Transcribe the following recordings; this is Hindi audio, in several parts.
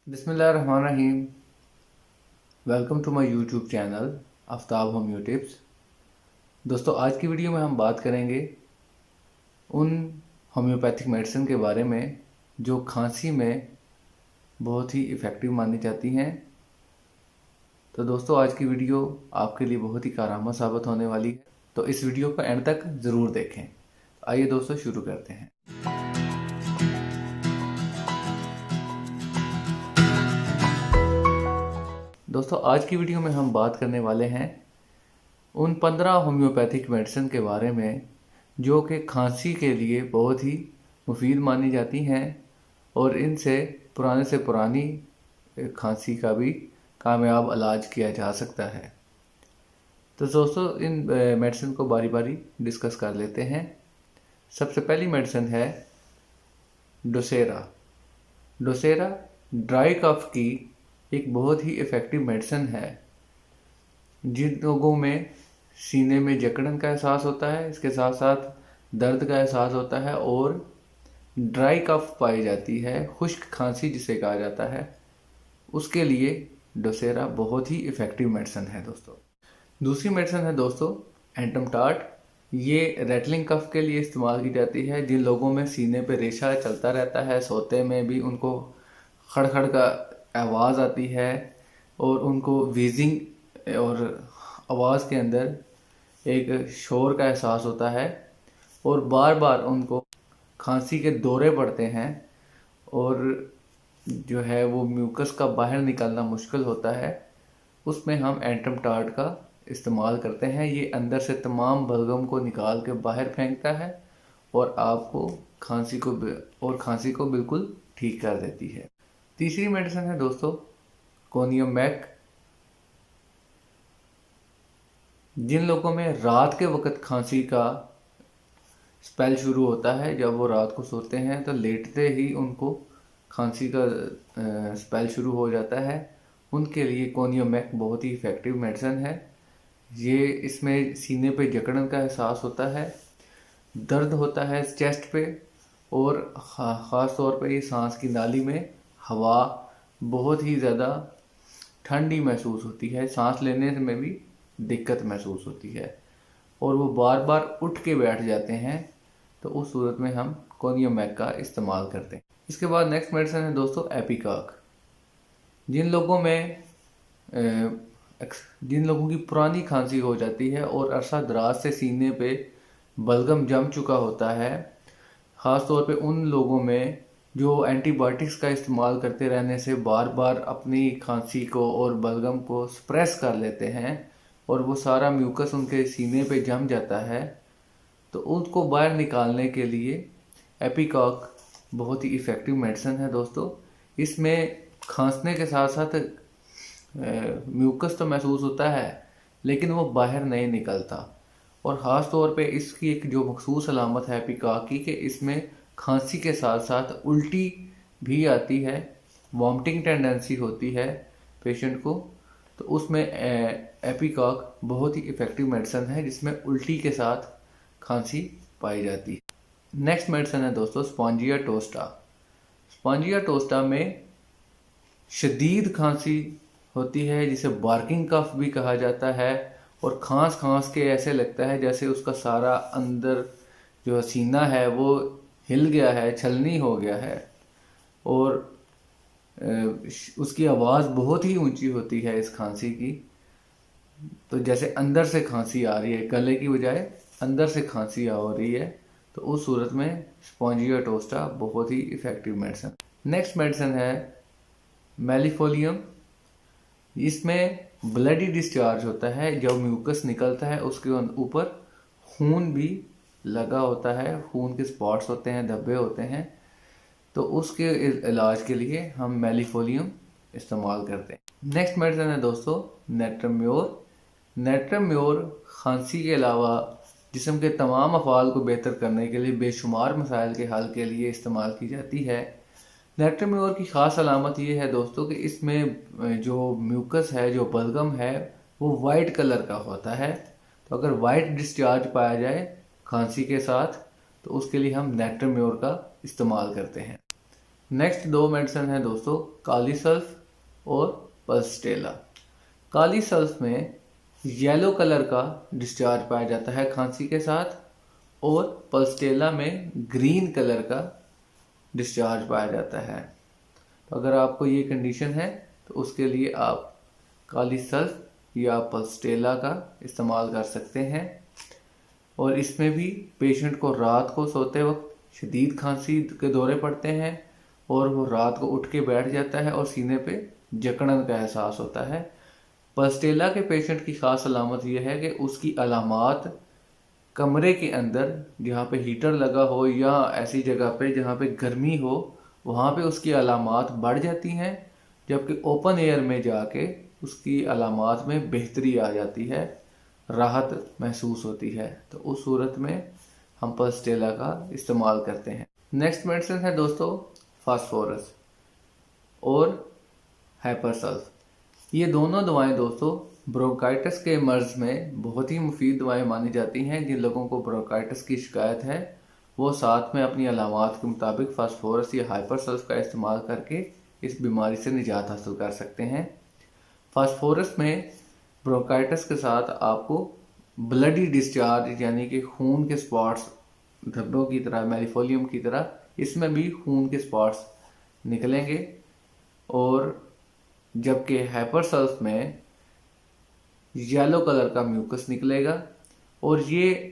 बिस्मिल्लाहिर्रहमानिर्रहीम। Welcome to my YouTube channel Aftab homeo tips. दोस्तों, आज की वीडियो में हम बात करेंगे उन होम्योपैथिक मेडिसिन के बारे में जो खांसी में बहुत ही इफ़ेक्टिव मानी जाती हैं। तो दोस्तों, आज की वीडियो आपके लिए बहुत ही कारआमद साबित होने वाली है, तो इस वीडियो को एंड तक ज़रूर देखें। आइए दोस्तों, शुरू करते हैं। दोस्तों, आज की वीडियो में हम बात करने वाले हैं उन 15 होम्योपैथिक मेडिसिन के बारे में जो कि खांसी के लिए बहुत ही मुफीद मानी जाती हैं और इनसे पुराने से पुरानी खांसी का भी कामयाब इलाज किया जा सकता है। तो दोस्तों, इन मेडिसिन को बारी बारी डिस्कस कर लेते हैं। सबसे पहली मेडिसिन है डोसेरा। डोसेरा ड्राई कफ की एक बहुत ही इफ़ेक्टिव मेडिसिन है। जिन लोगों में सीने में जकड़न का एहसास होता है, इसके साथ साथ दर्द का एहसास होता है और ड्राई कफ पाई जाती है, खुश्क खांसी जिसे कहा जाता है, उसके लिए डोसेरा बहुत ही इफ़ेक्टिव मेडिसिन है दोस्तों। दूसरी मेडिसिन है दोस्तों एंटमटार्ट। ये रेटलिंग कफ के लिए इस्तेमाल की जाती है। जिन लोगों में सीने पे रेशा चलता रहता है, सोते में भी उनको खड़खड़ का आवाज़ आती है और उनको वीजिंग और आवाज़ के अंदर एक शोर का एहसास होता है और बार बार उनको खांसी के दौरे पड़ते हैं और जो है वो म्यूकस का बाहर निकलना मुश्किल होता है, उसमें हम एंटमटार्ट का इस्तेमाल करते हैं। ये अंदर से तमाम बलगम को निकाल के बाहर फेंकता है और आपको खांसी को बिल्कुल ठीक कर देती है। तीसरी मेडिसिन है दोस्तों कोनियम मैक। जिन लोगों में रात के वक्त खांसी का स्पेल शुरू होता है, जब वो रात को सोते हैं तो लेटते ही उनको खांसी का स्पेल शुरू हो जाता है, उनके लिए कोनियम मैक बहुत ही इफ़ेक्टिव मेडिसिन है। ये इसमें सीने पे जकड़न का एहसास होता है, दर्द होता है चेस्ट पे और ख़ास तौर पे ये सांस की नाली में हवा बहुत ही ज़्यादा ठंडी महसूस होती है, सांस लेने में भी दिक्कत महसूस होती है और वो बार बार उठ के बैठ जाते हैं। तो उस सूरत में हम कोनियम मैक का इस्तेमाल करते हैं। इसके बाद नेक्स्ट मेडिसिन है दोस्तों एपिकाक। जिन लोगों में जिन लोगों की पुरानी खांसी हो जाती है और अरसा दराज से सीने पे बलगम जम चुका होता है, ख़ास तौर पे उन लोगों में जो एंटीबायोटिक्स का इस्तेमाल करते रहने से बार बार अपनी खांसी को और बलगम को सप्रेस कर लेते हैं और वो सारा म्यूकस उनके सीने पे जम जाता है, तो उसको बाहर निकालने के लिए एपिकॉक बहुत ही इफ़ेक्टिव मेडिसिन है दोस्तों। इसमें खांसने के साथ साथ म्यूकस तो महसूस होता है लेकिन वो बाहर नहीं निकलता और ख़ास तौर पे इसकी एक जो मखसूस अलामत है एपिकॉक की कि इसमें खांसी के साथ साथ उल्टी भी आती है, वॉमिटिंग टेंडेंसी होती है पेशेंट को। तो उसमें एपिकॉक बहुत ही इफ़ेक्टिव मेडिसिन है जिसमें उल्टी के साथ खांसी पाई जाती है। नेक्स्ट मेडिसिन है दोस्तों स्पॉन्जिया टोस्टा। स्पॉन्जिया टोस्टा में शदीद खांसी होती है जिसे बार्किंग कफ भी कहा जाता है और खांस खांस के ऐसे लगता है जैसे उसका सारा अंदर जो सीना है वो हिल गया है, छलनी हो गया है और उसकी आवाज़ बहुत ही ऊंची होती है इस खांसी की। तो जैसे अंदर से खांसी आ रही है, गले की बजाय अंदर से खांसी आ रही है, तो उस सूरत में स्पॉन्जिया टोस्टा बहुत ही इफ़ेक्टिव मेडिसिन। नेक्स्ट मेडिसिन है मेलिफोलियम। इसमें ब्लडी डिस्चार्ज होता है, जब म्यूकस निकलता है उसके ऊपर खून भी लगा होता है, खून के स्पॉट्स होते हैं, धब्बे होते हैं, तो उसके इलाज के लिए हम मेलिफोलियम इस्तेमाल करते हैं। नेक्स्ट मेडिसिन है दोस्तों नेट्रम्योर। नेट्रम्योर खांसी के अलावा जिस्म के तमाम अफ़ाल को बेहतर करने के लिए बेशुमार मसाइल के हल के लिए इस्तेमाल की जाती है। नेट्रम्योर की ख़ास अलामत ये है दोस्तों कि इसमें जो म्यूकस है, जो बलगम है, वो वाइट कलर का होता है। तो अगर वाइट डिस्चार्ज पाया जाए खांसी के साथ तो उसके लिए हम नेट्रम्योर का इस्तेमाल करते हैं। नेक्स्ट दो मेडिसिन है दोस्तों, काली सल्फ और पल्सटेला। काली सल्फ में येलो कलर का डिस्चार्ज पाया जाता है खांसी के साथ, और पल्सटेला में ग्रीन कलर का डिस्चार्ज पाया जाता है। तो अगर आपको ये कंडीशन है तो उसके लिए आप काली सल्फ या पल्सटेला का इस्तेमाल कर सकते हैं। और इसमें भी पेशेंट को रात को सोते वक्त शदीद खांसी के दौरे पड़ते हैं और वो रात को उठ के बैठ जाता है और सीने पे जकड़न का एहसास होता है। पल्सटेला के पेशेंट की खास अलामत यह है कि उसकी अलामात कमरे के अंदर जहाँ पे हीटर लगा हो या ऐसी जगह पे जहाँ पे गर्मी हो, वहाँ पे उसकी अलामात बढ़ जाती हैं, जबकि ओपन एयर में जाके उसकी अलामात में बेहतरी आ जाती है, राहत महसूस होती है। तो उस सूरत में हम पल्सटेला का इस्तेमाल करते हैं। नेक्स्ट मेडिसिन है दोस्तों फास्फोरस और हाइपरसल्फ। ये दोनों दवाएं दोस्तों ब्रोंकाइटिस के मर्ज में बहुत ही मुफीद दवाएं मानी जाती हैं। जिन लोगों को ब्रोंकाइटिस की शिकायत है वो साथ में अपनी अलामात के मुताबिक फास्फोरस या हाइपरसल्फ का इस्तेमाल करके इस बीमारी से निजात हासिल कर सकते हैं। फास्फोरस में ब्रोंकाइटिस के साथ आपको ब्लडी डिस्चार्ज यानी कि खून के स्पॉट्स, धब्बों की तरह, मेलिफोलियम की तरह इसमें भी खून के स्पॉट्स निकलेंगे। और जबकि हाइपरसल्फ में येलो कलर का म्यूकस निकलेगा। और ये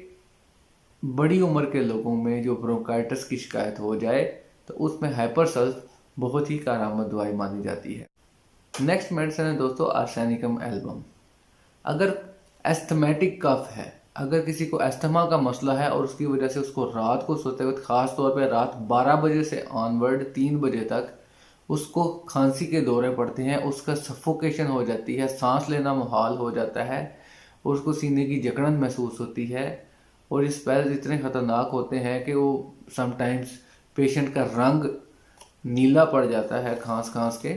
बड़ी उम्र के लोगों में जो ब्रोंकाइटिस की शिकायत हो जाए तो उसमें हाइपरसल्फ बहुत ही कारआमद दवाई मानी जाती है। नेक्स्ट मेडिसिन है दोस्तों आर्सेनिकम एल्बम। अगर एस्थमेटिक कफ है, अगर किसी को एस्थमा का मसला है और उसकी वजह से उसको रात को सोते वक्त, खास तौर पे रात 12 बजे से ऑनवर्ड 3 बजे तक उसको खांसी के दौरे पड़ते हैं, उसका सफोकेशन हो जाती है, सांस लेना मुहाल हो जाता है, और उसको सीने की जकड़न महसूस होती है, और ये स्पेल्स इतने ख़तरनाक होते हैं कि वो समटाइम्स पेशेंट का रंग नीला पड़ जाता है खांस खांस के।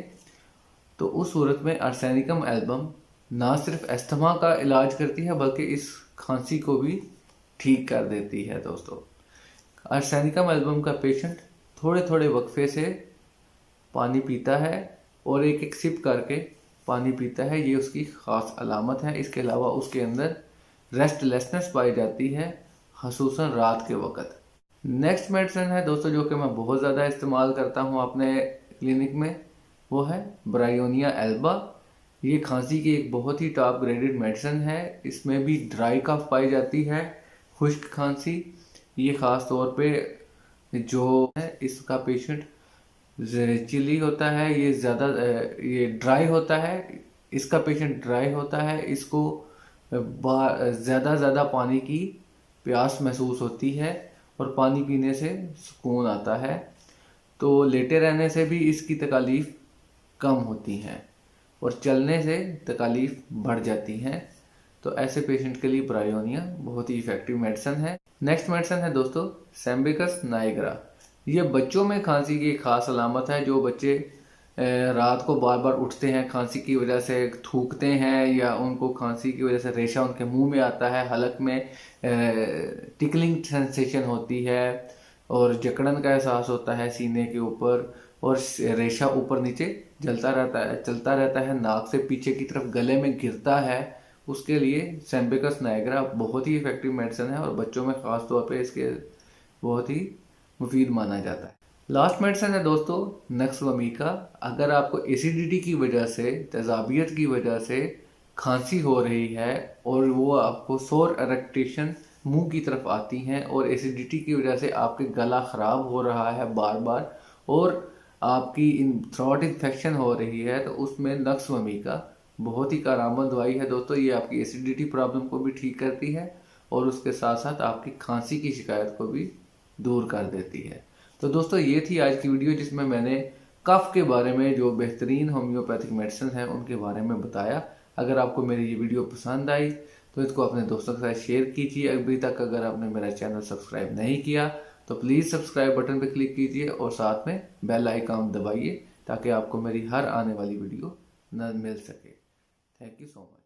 तो उस सूरत में आर्सेनिकम एल्बम ना सिर्फ एस्थमा का इलाज करती है बल्कि इस खांसी को भी ठीक कर देती है। दोस्तों आर्सेनिकम एल्बम का पेशेंट थोड़े थोड़े वक्फे से पानी पीता है और एक एक सिप करके पानी पीता है, ये उसकी ख़ास अलामत है। इसके अलावा उसके अंदर रेस्टलेसनेस पाई जाती है, ख़ुसूसन रात के वक़्त। नेक्स्ट मेडिसिन है दोस्तों जो कि मैं बहुत ज़्यादा इस्तेमाल करता हूँ अपने क्लिनिक में, वो है ब्रायोनिया एल्बा। ये खांसी की एक बहुत ही टॉप ग्रेडेड मेडिसिन है। इसमें भी ड्राई कफ पाई जाती है, खुश्क खांसी। ये ख़ास तौर पे जो है इसका पेशेंट चिली होता है, ये ज़्यादा ये ड्राई होता है, इसका पेशेंट ड्राई होता है, इसको ज़्यादा पानी की प्यास महसूस होती है और पानी पीने से सुकून आता है। तो लेटे रहने से भी इसकी तकालीफ कम होती हैं और चलने से तकालीफ बढ़ जाती हैं। तो ऐसे पेशेंट के लिए ब्रायोनिया बहुत ही इफेक्टिव मेडिसिन है। नेक्स्ट मेडिसिन है दोस्तों सैम्बिकस नाइग्रा। ये बच्चों में खांसी की एक खास अलामत है। जो बच्चे रात को बार बार उठते हैं खांसी की वजह से, थूकते हैं या उनको खांसी की वजह से रेशा उनके मुंह में आता है, हलक में टिकलिंग सेंसेशन होती है और जकड़न का एहसास होता है सीने के ऊपर, और रेशा ऊपर नीचे चलता रहता है, नाक से पीछे की तरफ गले में गिरता है। उसके लिए सैम्बिकस नाइग्रा बहुत ही इफेक्टिव मेडिसिन है और बच्चों में ख़ास तौर पे इसके बहुत ही मुफीद माना जाता है। लास्ट मेडिसिन है दोस्तों नक्सवमीका। अगर आपको एसिडिटी की वजह से, तेजाबियत की वजह से खांसी हो रही है और वो आपको सोर इरिटेशन मुंह की तरफ आती हैं और एसिडिटी की वजह से आपके गला ख़राब हो रहा है बार बार और आपकी थ्रोट इन्फेक्शन हो रही है, तो उसमें नक्सवमीका बहुत ही कारआमद दवाई है दोस्तों। ये आपकी एसिडिटी प्रॉब्लम को भी ठीक करती है और उसके साथ साथ आपकी खांसी की शिकायत को भी दूर कर देती है। तो दोस्तों ये थी आज की वीडियो जिसमें मैंने कफ के बारे में जो बेहतरीन होम्योपैथिक मेडिसिन है उनके बारे में बताया। अगर आपको मेरी ये वीडियो पसंद आई तो इसको अपने दोस्तों के साथ शेयर कीजिए। अभी तक अगर आपने मेरा चैनल सब्सक्राइब नहीं किया तो प्लीज़ सब्सक्राइब बटन पर क्लिक कीजिए और साथ में बेल आइकन दबाइए ताकि आपको मेरी हर आने वाली वीडियो न मिल सके। Thank you so much.